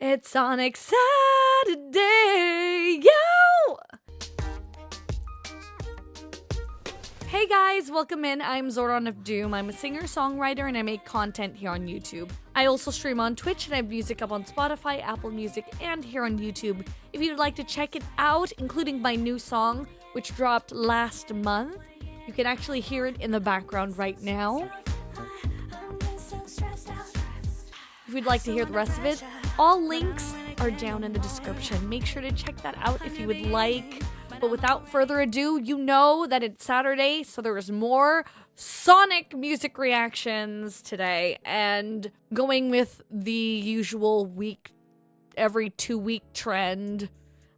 It's Sonic Saturday, yo! Hey guys, welcome in. I'm ZorDon of Doom. I'm a singer-songwriter and I make content here on YouTube. I also stream on Twitch and I have music up on Spotify, Apple Music, and here on YouTube. If you'd like to check it out, including my new song, which dropped last month, you can actually hear it in the background right now. If you'd like to hear the rest of it, all links are down in the description. Make sure to check that out if you would like. But without further ado, you know that it's Saturday, so there is more Sonic music reactions today. And going with the usual every 2 week trend,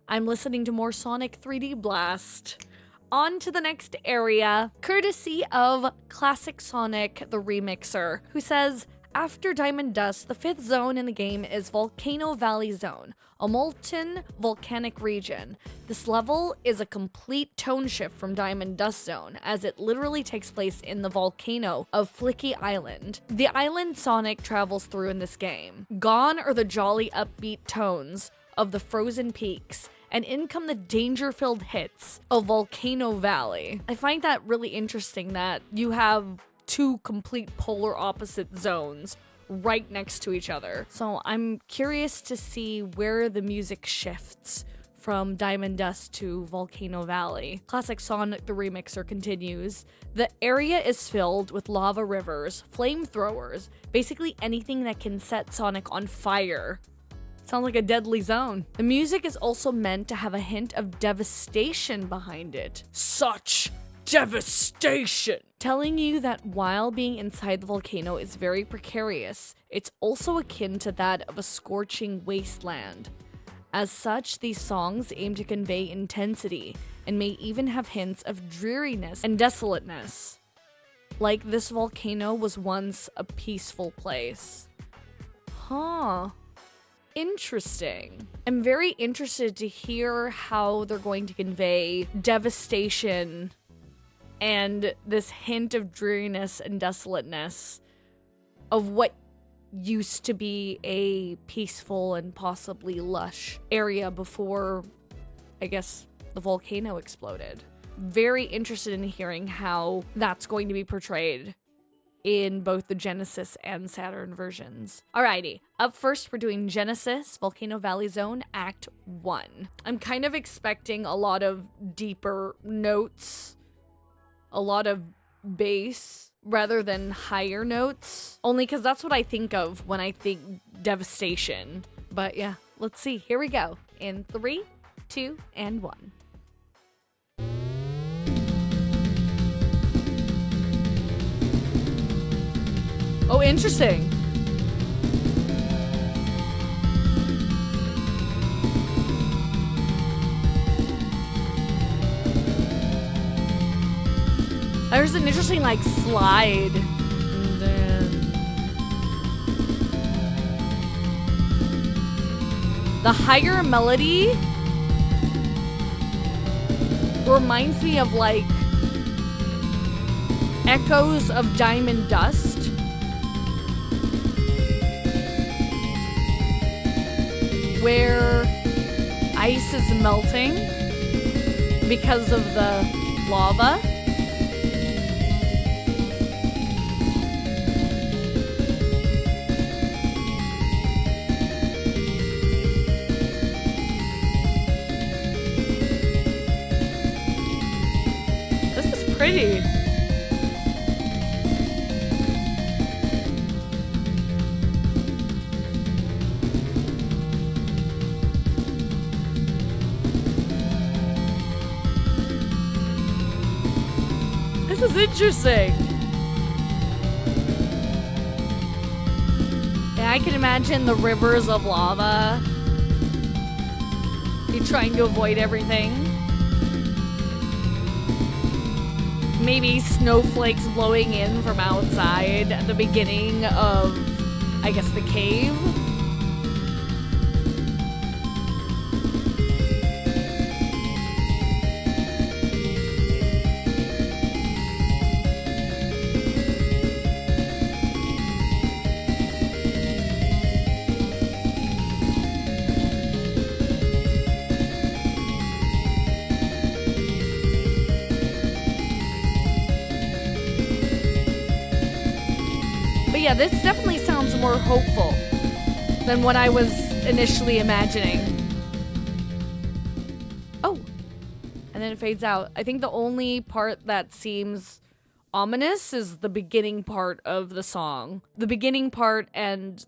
I'm listening to more Sonic 3D Blast. On to the next area, courtesy of Classic Sonic the Remixer, who says, after Diamond Dust, the 5th zone in the game is Volcano Valley Zone, a molten volcanic region. This level is a complete tone shift from Diamond Dust Zone, as it literally takes place in the volcano of Flicky Island. The island Sonic travels through in this game. Gone are the jolly upbeat tones of the frozen peaks, and in come the danger-filled hits of Volcano Valley. I find that really interesting that you have two complete polar opposite zones right next to each other. So I'm curious to see where the music shifts from Diamond Dust to Volcano Valley. Classic Sonic the Remixer continues. The area is filled with lava rivers, flamethrowers, basically anything that can set Sonic on fire. Sounds like a deadly zone. The music is also meant to have a hint of devastation behind it. Such devastation! Telling you that while being inside the volcano is very precarious, it's also akin to that of a scorching wasteland. As such, these songs aim to convey intensity and may even have hints of dreariness and desolateness. Like this volcano was once a peaceful place. Huh. Interesting. I'm very interested to hear how they're going to convey devastation and this hint of dreariness and desolateness of what used to be a peaceful and possibly lush area before, I guess, the volcano exploded. Very interested in hearing how that's going to be portrayed in both the Genesis and Saturn versions. Alrighty, up first we're doing Genesis, Volcano Valley Zone, Act 1. I'm kind of expecting a lot of deeper notes, a lot of bass rather than higher notes, only because that's what I think of when I think devastation. But yeah, let's see. Here we go. In 3, 2, and 1. Oh, interesting. There's an interesting, like, slide. And then the higher melody reminds me of, like, echoes of Diamond Dust. Where ice is melting because of the lava. Pretty. This is interesting. Yeah, I can imagine the rivers of lava. You're trying to avoid everything. Maybe snowflakes blowing in from outside at the beginning of, I guess, the cave. yeah, this definitely sounds more hopeful than what I was initially imagining. Oh, and then it fades out. I think the only part that seems ominous is the beginning part of the song. The beginning part and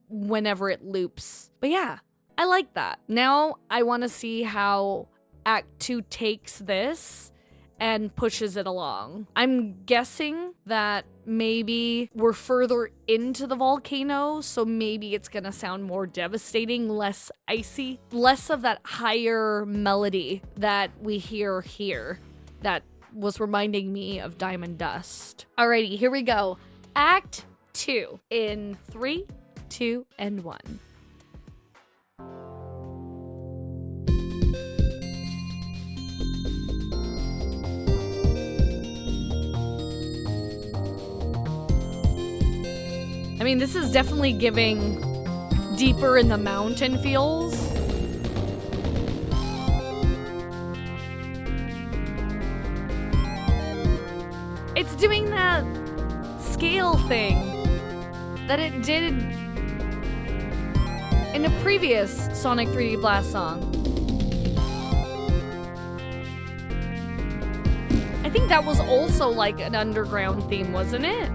whenever it loops. But yeah, I like that. Now I want to see how Act 2 takes this and pushes it along. I'm guessing that maybe we're further into the volcano, so maybe it's gonna sound more devastating, less icy, less of that higher melody that we hear here that was reminding me of Diamond Dust. Alrighty, here we go. Act 2 in 3, 2, and 1. I mean, this is definitely giving deeper in the mountain feels. It's doing that scale thing that it did in a previous Sonic 3D Blast song. I think that was also like an underground theme, wasn't it?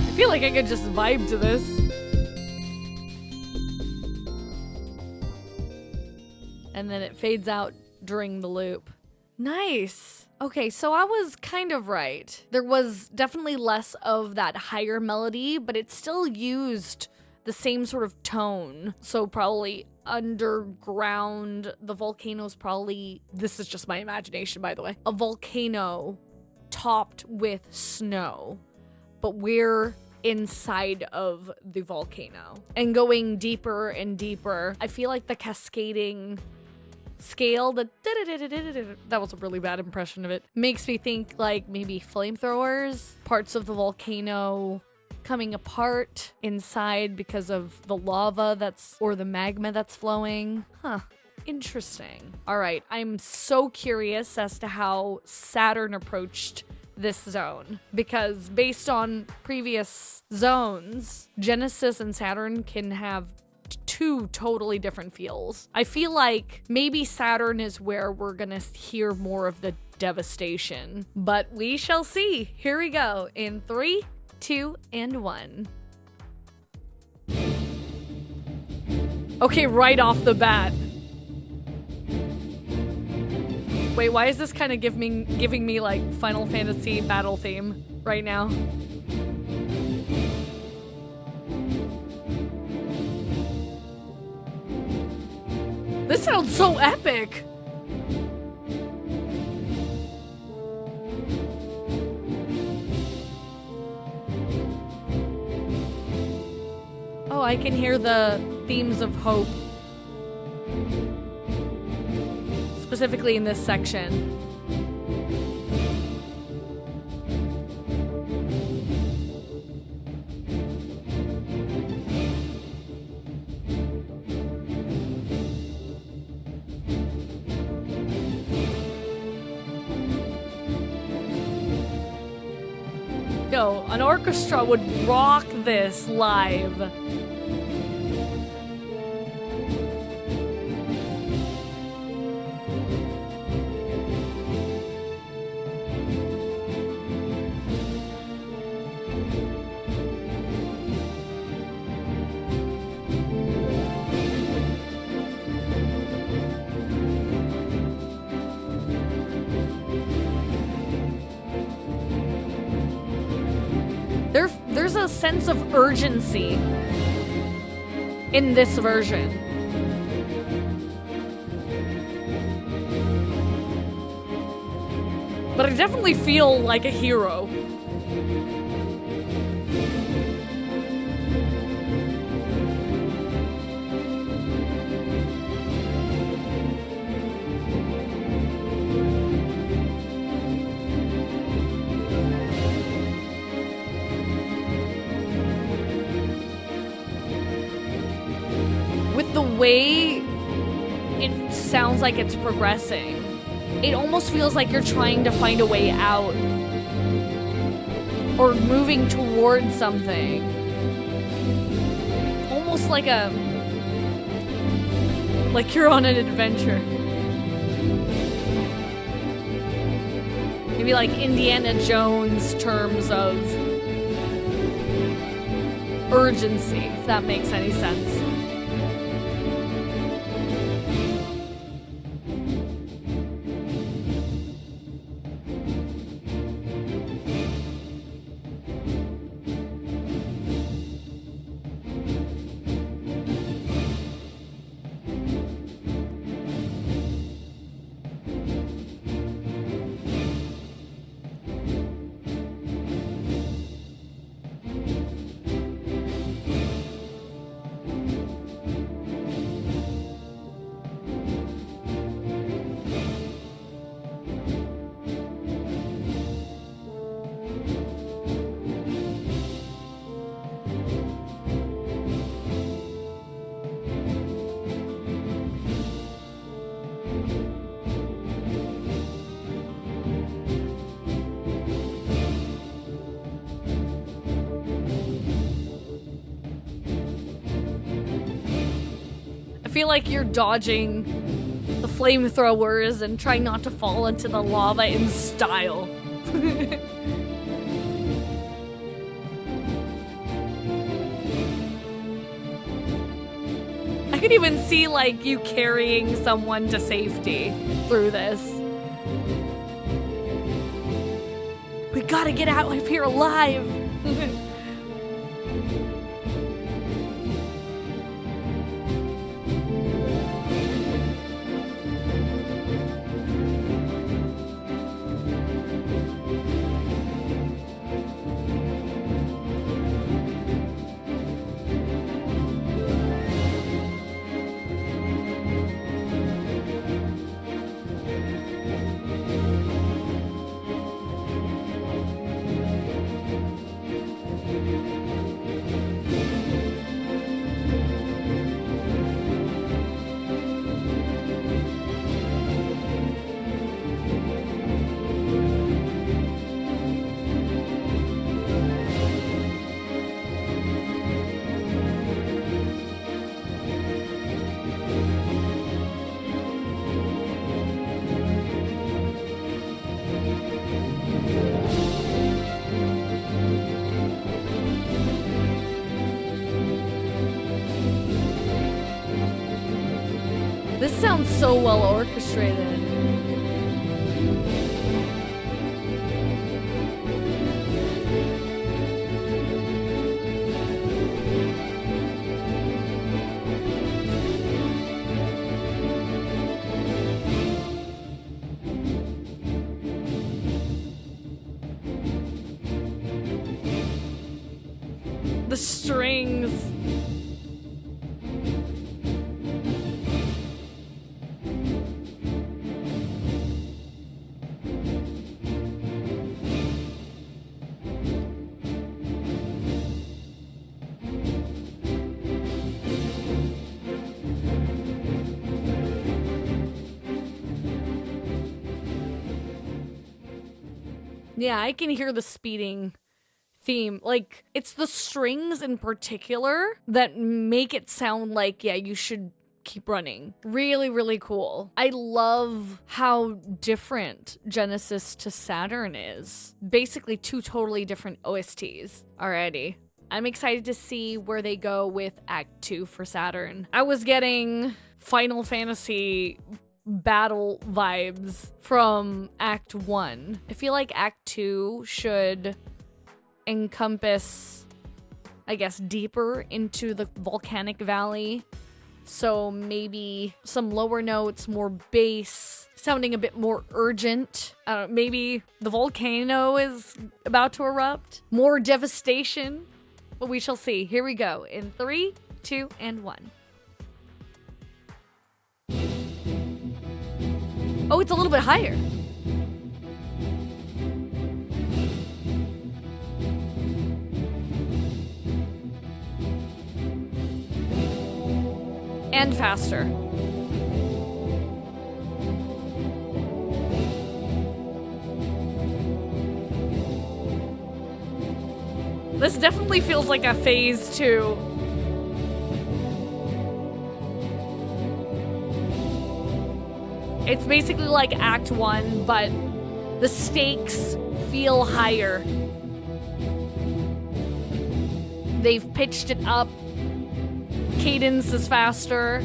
I feel like I could just vibe to this. And then it fades out during the loop. Nice. Okay, so I was kind of right. There was definitely less of that higher melody, but it still used the same sort of tone. So probably underground, the volcano's probably, this is just my imagination by the way, a volcano topped with snow. But we're inside of the volcano and going deeper and deeper. I feel like the cascading scale, that was a really bad impression of it, makes me think like maybe flamethrowers, parts of the volcano coming apart inside because of the lava or the magma that's flowing. Huh. Interesting. All right, I'm so curious as to how Saturn approached this zone, because based on previous zones, Genesis and Saturn can have two totally different feels. I feel like maybe Saturn is where we're gonna hear more of the devastation, but we shall see. Here we go in 3, 2, and 1. Okay, right off the bat. Wait, why is this kind of giving me like Final Fantasy battle theme right now? This sounds so epic. I can hear the themes of hope. Specifically in this section. Yo, an orchestra would rock this live. There's a sense of urgency in this version. But I definitely feel like a hero. The way it sounds like it's progressing, it almost feels like you're trying to find a way out or moving towards something. Almost like you're on an adventure. Maybe like Indiana Jones terms of urgency, if that makes any sense. I feel like you're dodging the flamethrowers and trying not to fall into the lava in style. I could even see like you carrying someone to safety through this. We gotta get out of here alive. This sounds so well orchestrated. The strings. Yeah, I can hear the speeding theme. Like, it's the strings in particular that make it sound like, yeah, you should keep running. Really, really cool. I love how different Genesis to Saturn is. Basically, two totally different OSTs already. I'm excited to see where they go with Act 2 for Saturn. I was getting Final Fantasy battle vibes from Act 1. I feel like Act 2 should encompass, I guess, deeper into the volcanic valley. So maybe some lower notes, more bass, sounding a bit more urgent. Maybe the volcano is about to erupt. More devastation. But we shall see. Here we go. In 3, 2, and 1. Oh, it's a little bit higher. And faster. This definitely feels like a phase 2. It's basically like Act 1, but the stakes feel higher. They've pitched it up. Cadence is faster.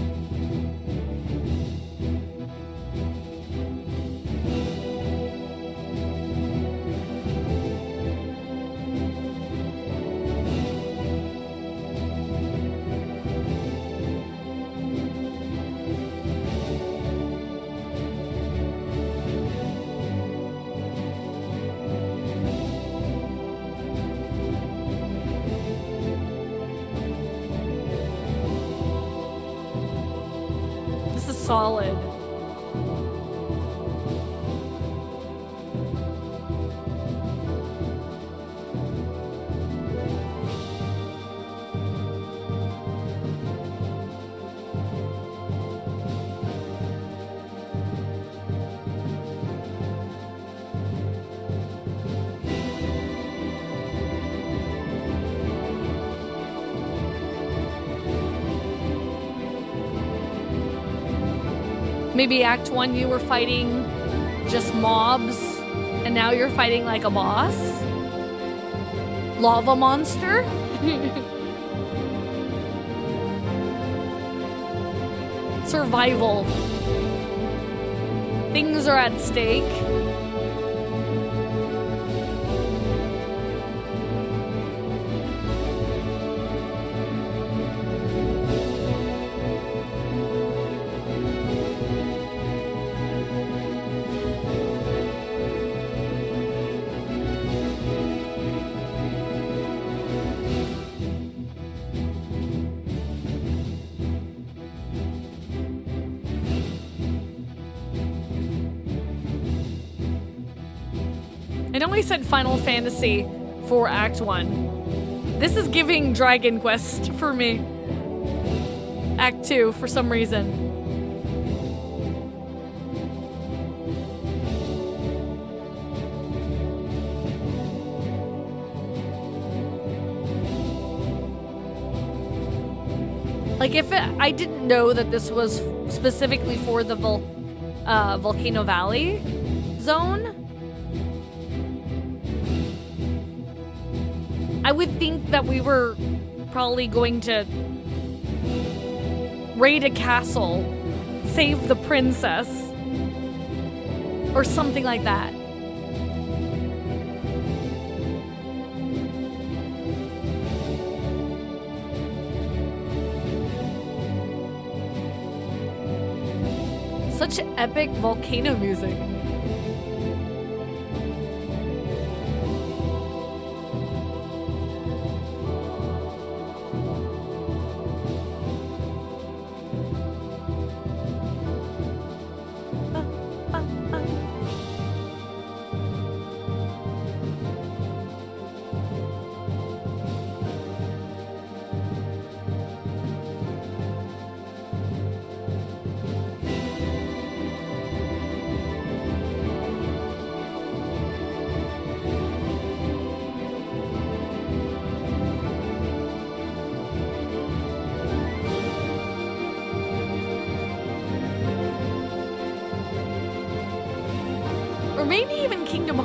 Solid. Maybe Act 1 you were fighting just mobs, and now you're fighting like a boss? Lava monster? Survival. Things are at stake. I know I said Final Fantasy for Act 1. This is giving Dragon Quest for me. Act 2 for some reason. Like, I didn't know that this was specifically for the Volcano Valley zone, I would think that we were probably going to raid a castle, save the princess, or something like that. Such epic volcano music.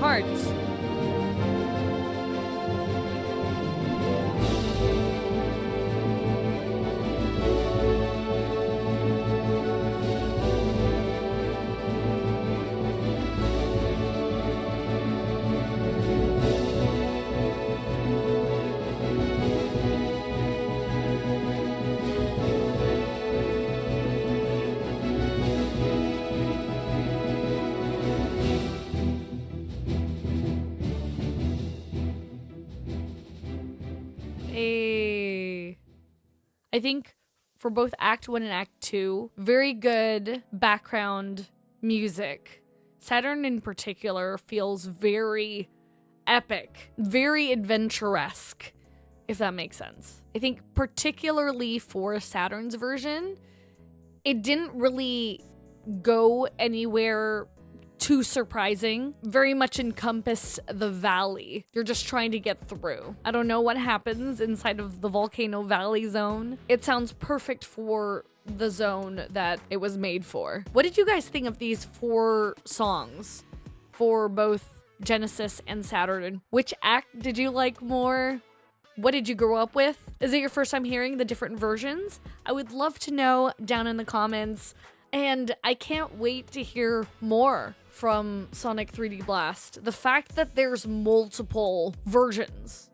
hearts. I think for both Act 1 and Act 2, very good background music. Saturn in particular feels very epic, very adventuresque, if that makes sense. I think particularly for Saturn's version, it didn't really go anywhere too surprising. Very much encompass the valley. You're just trying to get through. I don't know what happens inside of the Volcano Valley zone. It sounds perfect for the zone that it was made for. What did you guys think of these 4 songs for both Genesis and Saturn? Which act did you like more? What did you grow up with? Is it your first time hearing the different versions? I would love to know down in the comments. And I can't wait to hear more from Sonic 3D Blast. The fact that there's multiple versions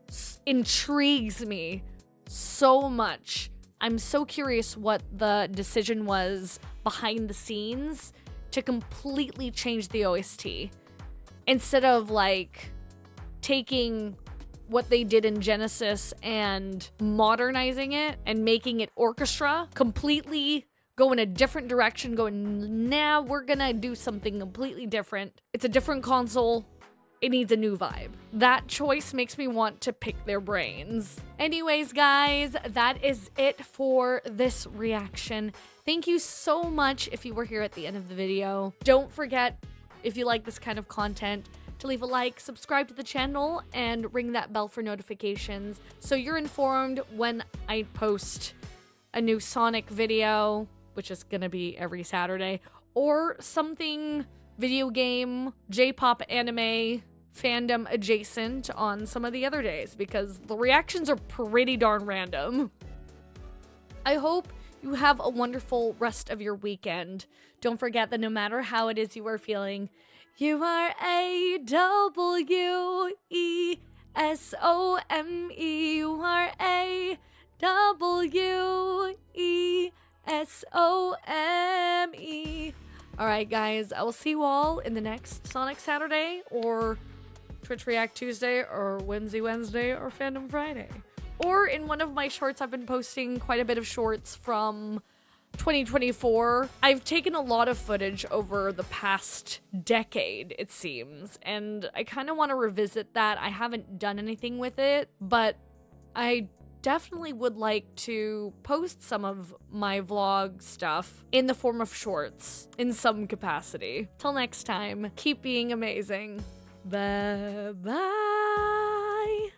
intrigues me so much. I'm so curious what the decision was behind the scenes to completely change the OST. Instead of like taking what they did in Genesis and modernizing it and making it orchestra, completely go in a different direction, going, nah, we're gonna do something completely different. It's a different console. It needs a new vibe. That choice makes me want to pick their brains. Anyways, guys, that is it for this reaction. Thank you so much if you were here at the end of the video. Don't forget, if you like this kind of content, to leave a like, subscribe to the channel, and ring that bell for notifications so you're informed when I post a new Sonic video, which is gonna be every Saturday, or something video game, J-pop, anime, fandom adjacent on some of the other days, because the reactions are pretty darn random. I hope you have a wonderful rest of your weekend. Don't forget that no matter how it is you are feeling, you are A-W-E-S-O-M-E. You are A-W-E-S-O-M-E. Alright, guys, I will see you all in the next Sonic Saturday, or Twitch React Tuesday, or Whimsy Wednesday, or Fandom Friday. Or in one of my shorts. I've been posting quite a bit of shorts from 2024. I've taken a lot of footage over the past decade, it seems, and I kind of want to revisit that. I haven't done anything with it, but I definitely would like to post some of my vlog stuff in the form of shorts in some capacity. Till next time, keep being amazing. Bye bye.